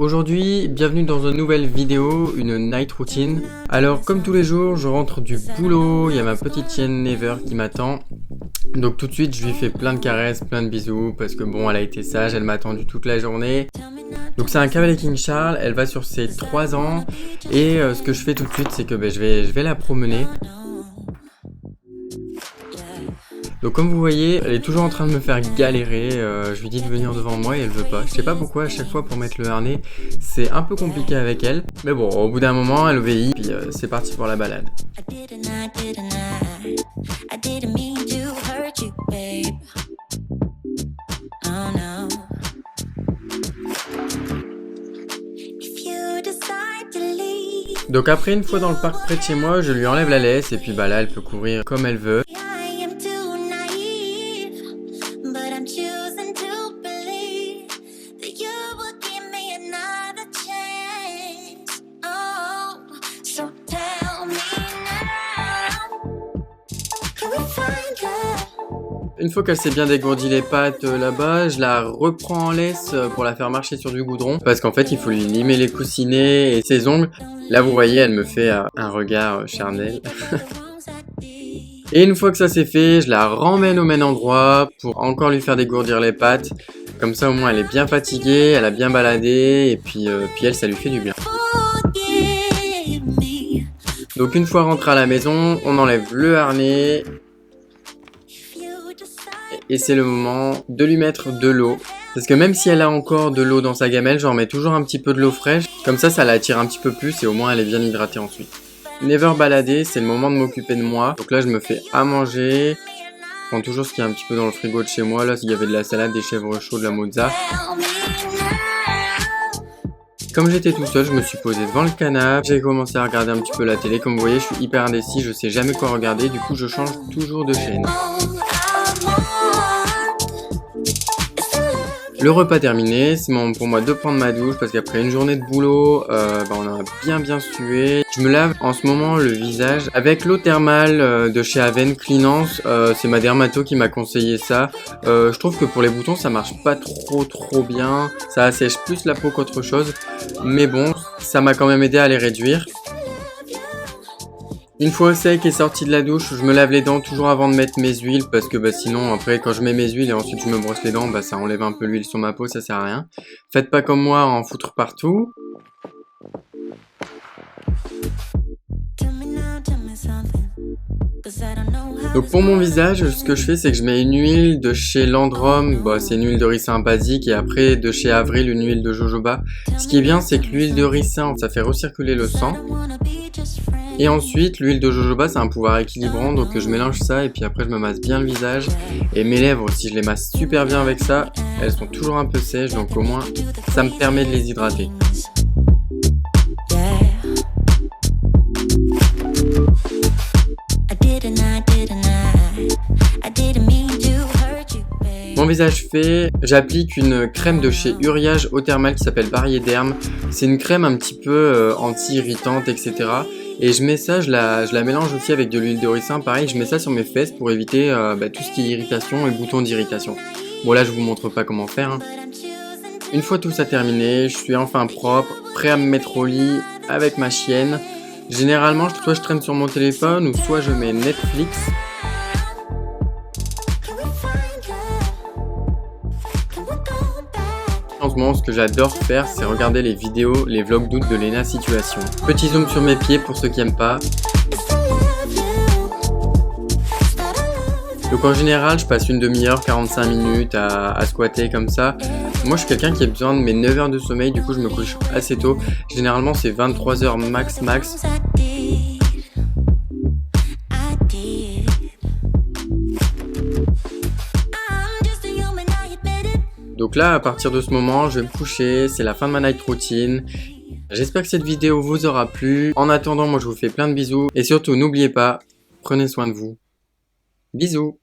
Aujourd'hui, bienvenue dans une nouvelle vidéo, une night routine. Alors comme tous les jours, je rentre du boulot, il y a ma petite chienne Never qui m'attend. Donc tout de suite, je lui fais plein de caresses, plein de bisous, parce que bon, elle a été sage, elle m'a attendu toute la journée. Donc c'est un Cavalier King Charles, elle va sur ses 3 ans, et ce que je fais tout de suite, c'est que je vais la promener. Donc comme vous voyez, elle est toujours en train de me faire galérer, je lui dis de venir devant moi et elle veut pas. Je sais pas pourquoi à chaque fois pour mettre le harnais, c'est un peu compliqué avec elle. Mais bon, au bout d'un moment, elle obéit, puis c'est parti pour la balade. Donc après, une fois dans le parc près de chez moi, je lui enlève la laisse et puis là, elle peut courir comme elle veut. Une fois qu'elle s'est bien dégourdi les pattes là-bas, je la reprends en laisse pour la faire marcher sur du goudron. Parce qu'en fait, il faut lui limer les coussinets et ses ongles. Là, vous voyez, elle me fait un regard charnel. Et une fois que ça c'est fait, je la ramène au même endroit pour encore lui faire dégourdir les pattes. Comme ça, au moins, elle est bien fatiguée, elle a bien baladé. Et puis elle, ça lui fait du bien. Donc une fois rentrée à la maison, on enlève le harnais. Et c'est le moment de lui mettre de l'eau. Parce que même si elle a encore de l'eau dans sa gamelle, j'en mets toujours un petit peu de l'eau fraîche. Comme ça l'attire un petit peu plus et au moins elle est bien hydratée ensuite. Never balader, c'est le moment de m'occuper de moi. Donc là je me fais à manger. Je prends toujours ce qu'il y a un petit peu dans le frigo de chez moi. Là il y avait de la salade, des chèvres chauds, de la mozza. Comme j'étais tout seul, je me suis posé devant le canapé. J'ai commencé à regarder un petit peu la télé. Comme vous voyez, je suis hyper indécis, je sais jamais quoi regarder. Du coup je change toujours de chaîne. Le repas terminé, c'est moment pour moi de prendre ma douche parce qu'après une journée de boulot, on a bien sué. Je me lave en ce moment le visage avec l'eau thermale de chez Aven Cleanance. C'est ma dermato qui m'a conseillé ça. Je trouve que pour les boutons ça marche pas trop bien. Ça assèche plus la peau qu'autre chose. Mais bon, ça m'a quand même aidé à les réduire. Une fois au sec et sorti de la douche, je me lave les dents toujours avant de mettre mes huiles parce que sinon après quand je mets mes huiles et ensuite je me brosse les dents, ça enlève un peu l'huile sur ma peau, ça sert à rien. Faites pas comme moi en foutre partout. Donc pour mon visage, ce que je fais c'est que je mets une huile de chez Landrum, c'est une huile de ricin basique et après de chez Avril une huile de jojoba. Ce qui est bien c'est que l'huile de ricin ça fait recirculer le sang. Et ensuite, l'huile de jojoba, c'est un pouvoir équilibrant, donc je mélange ça et puis après je me masse bien le visage. Et mes lèvres aussi, je les masse super bien avec ça. Elles sont toujours un peu sèches, donc au moins, ça me permet de les hydrater. Mon visage fait, j'applique une crème de chez Uriage Eau Thermale qui s'appelle Bariéderm. C'est une crème un petit peu anti-irritante, etc. Et je mets ça, je la mélange aussi avec de l'huile de ricin. Pareil, je mets ça sur mes fesses pour éviter tout ce qui est irritation et boutons d'irritation. Bon là, je vous montre pas comment faire. Une fois tout ça terminé, je suis enfin propre, prêt à me mettre au lit avec ma chienne. Généralement, soit je traîne sur mon téléphone ou soit je mets Netflix. En ce moment, ce que j'adore faire, c'est regarder les vidéos, les vlogs d'août de Lena Situation. Petit zoom sur mes pieds pour ceux qui aiment pas. Donc en général, je passe une demi-heure, 45 minutes à squatter comme ça. Moi, je suis quelqu'un qui a besoin de mes 9 heures de sommeil, du coup, je me couche assez tôt. Généralement, c'est 23 heures max. Donc là, à partir de ce moment, je vais me coucher, c'est la fin de ma night routine. J'espère que cette vidéo vous aura plu. En attendant, moi je vous fais plein de bisous. Et surtout, n'oubliez pas, prenez soin de vous. Bisous!